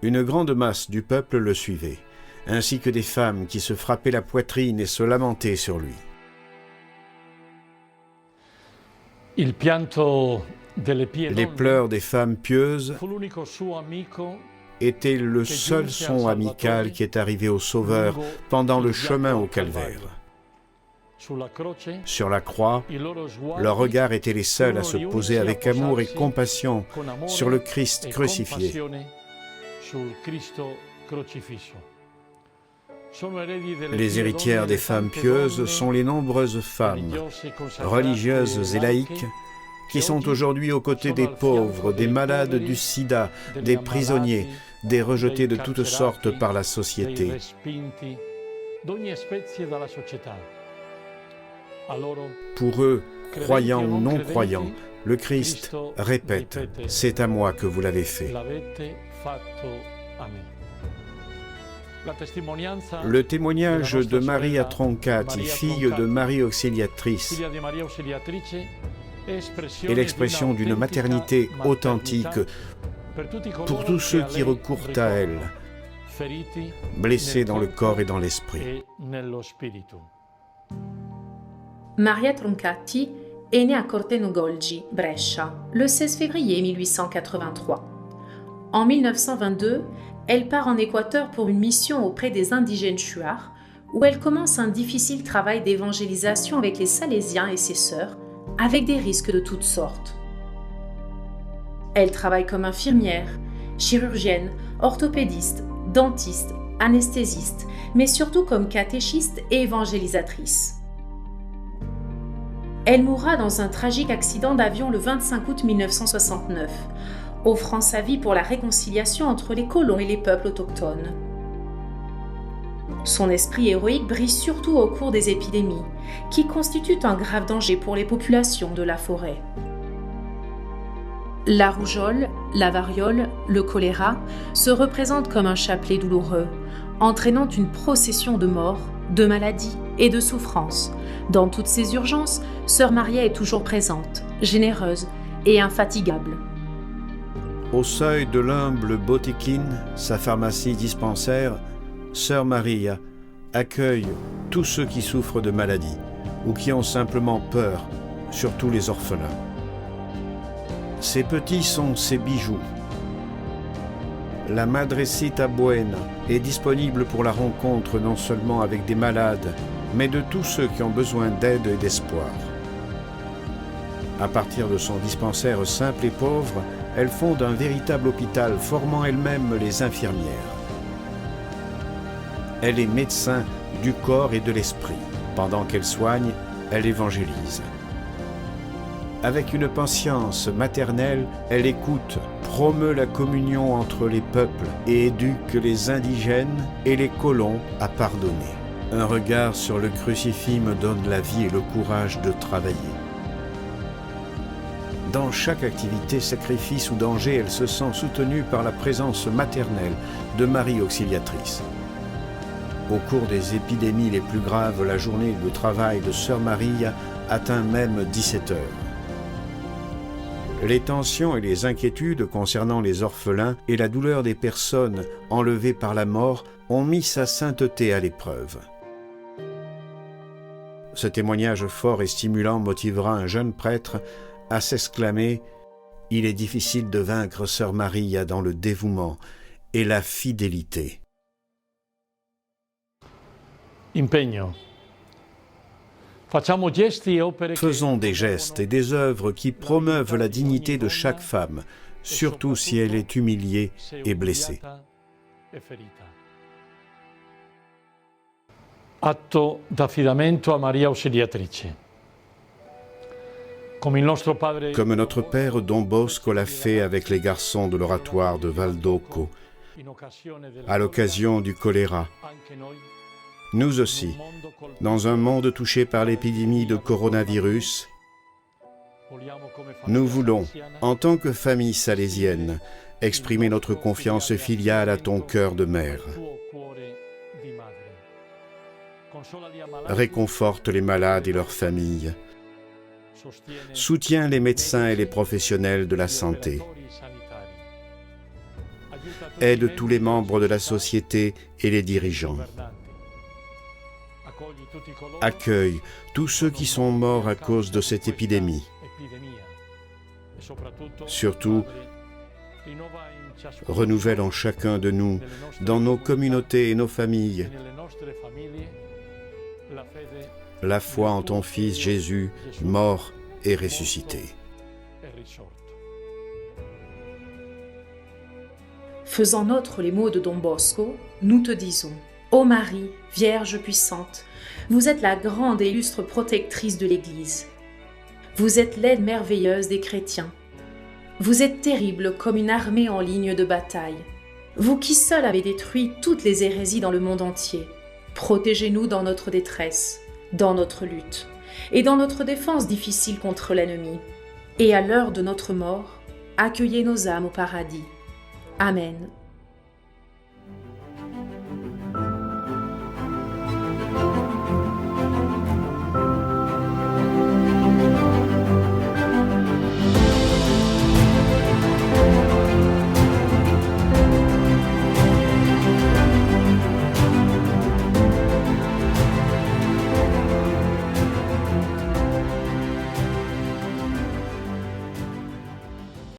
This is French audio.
Une grande masse du peuple le suivait, ainsi que des femmes qui se frappaient la poitrine et se lamentaient sur lui. Les pleurs des femmes pieuses étaient le seul son amical qui est arrivé au Sauveur pendant le chemin au calvaire. Sur la croix, leurs regards étaient les seuls à se poser avec amour et compassion sur le Christ crucifié. Les héritières des femmes pieuses sont les nombreuses femmes, religieuses et laïques, qui sont aujourd'hui aux côtés des pauvres, des malades du sida, des prisonniers, des rejetés de toutes sortes par la société. Pour eux, croyants ou non croyants, le Christ répète « C'est à moi que vous l'avez fait ». Le témoignage de Maria Troncati, fille de Marie Auxiliatrice, est l'expression d'une maternité authentique pour tous ceux qui recourent à elle, blessés dans le corps et dans l'esprit. Maria Troncati est née à Corteno Golgi, Brescia, le 16 février 1883. En 1922, elle part en Équateur pour une mission auprès des indigènes Shuar, où elle commence un difficile travail d'évangélisation avec les Salésiens et ses sœurs, avec des risques de toutes sortes. Elle travaille comme infirmière, chirurgienne, orthopédiste, dentiste, anesthésiste, mais surtout comme catéchiste et évangélisatrice. Elle mourra dans un tragique accident d'avion le 25 août 1969, offrant sa vie pour la réconciliation entre les colons et les peuples autochtones. Son esprit héroïque brille surtout au cours des épidémies, qui constituent un grave danger pour les populations de la forêt. La rougeole, la variole, le choléra se représentent comme un chapelet douloureux, entraînant une procession de morts, de maladies et de souffrances. Dans toutes ces urgences, Sœur Maria est toujours présente, généreuse et infatigable. Au seuil de l'humble botiquine, sa pharmacie dispensaire, Sœur Maria accueille tous ceux qui souffrent de maladies ou qui ont simplement peur, surtout les orphelins. Ces petits sont ses bijoux. La Madrecita Buena est disponible pour la rencontre non seulement avec des malades, mais de tous ceux qui ont besoin d'aide et d'espoir. À partir de son dispensaire simple et pauvre, elle fonde un véritable hôpital formant elle-même les infirmières. Elle est médecin du corps et de l'esprit. Pendant qu'elle soigne, elle évangélise. Avec une patience maternelle, elle écoute, promeut la communion entre les peuples et éduque les indigènes et les colons à pardonner. Un regard sur le crucifix me donne la vie et le courage de travailler. Dans chaque activité, sacrifice ou danger, elle se sent soutenue par la présence maternelle de Marie Auxiliatrice. Au cours des épidémies les plus graves, la journée de travail de Sœur Maria atteint même 17 heures. Les tensions et les inquiétudes concernant les orphelins et la douleur des personnes enlevées par la mort ont mis sa sainteté à l'épreuve. Ce témoignage fort et stimulant motivera un jeune prêtre à s'exclamer « Il est difficile de vaincre Sœur Maria dans le dévouement et la fidélité. » Impegno. Faisons des gestes et des œuvres qui promeuvent la dignité de chaque femme, surtout si elle est humiliée et blessée. Atto d'affidamento a Maria Auxiliatrice. Comme notre père Don Bosco l'a fait avec les garçons de l'oratoire de Valdocco, à l'occasion du choléra. Nous aussi, dans un monde touché par l'épidémie de coronavirus, nous voulons, en tant que famille salésienne, exprimer notre confiance filiale à ton cœur de mère. Réconforte les malades et leurs familles. Soutiens les médecins et les professionnels de la santé. aide tous les membres de la société et les dirigeants. Accueille tous ceux qui sont morts à cause de cette épidémie. Surtout, renouvelle en chacun de nous, dans nos communautés et nos familles, la foi en ton Fils Jésus, mort et ressuscité. Faisant nôtres les mots de Don Bosco, nous te disons, ô Marie, Vierge puissante, vous êtes la grande et illustre protectrice de l'Église. Vous êtes l'aide merveilleuse des chrétiens. Vous êtes terrible comme une armée en ligne de bataille. Vous qui seul avez détruit toutes les hérésies dans le monde entier, protégez-nous dans notre détresse, dans notre lutte, et dans notre défense difficile contre l'ennemi. Et à l'heure de notre mort, accueillez nos âmes au paradis. Amen.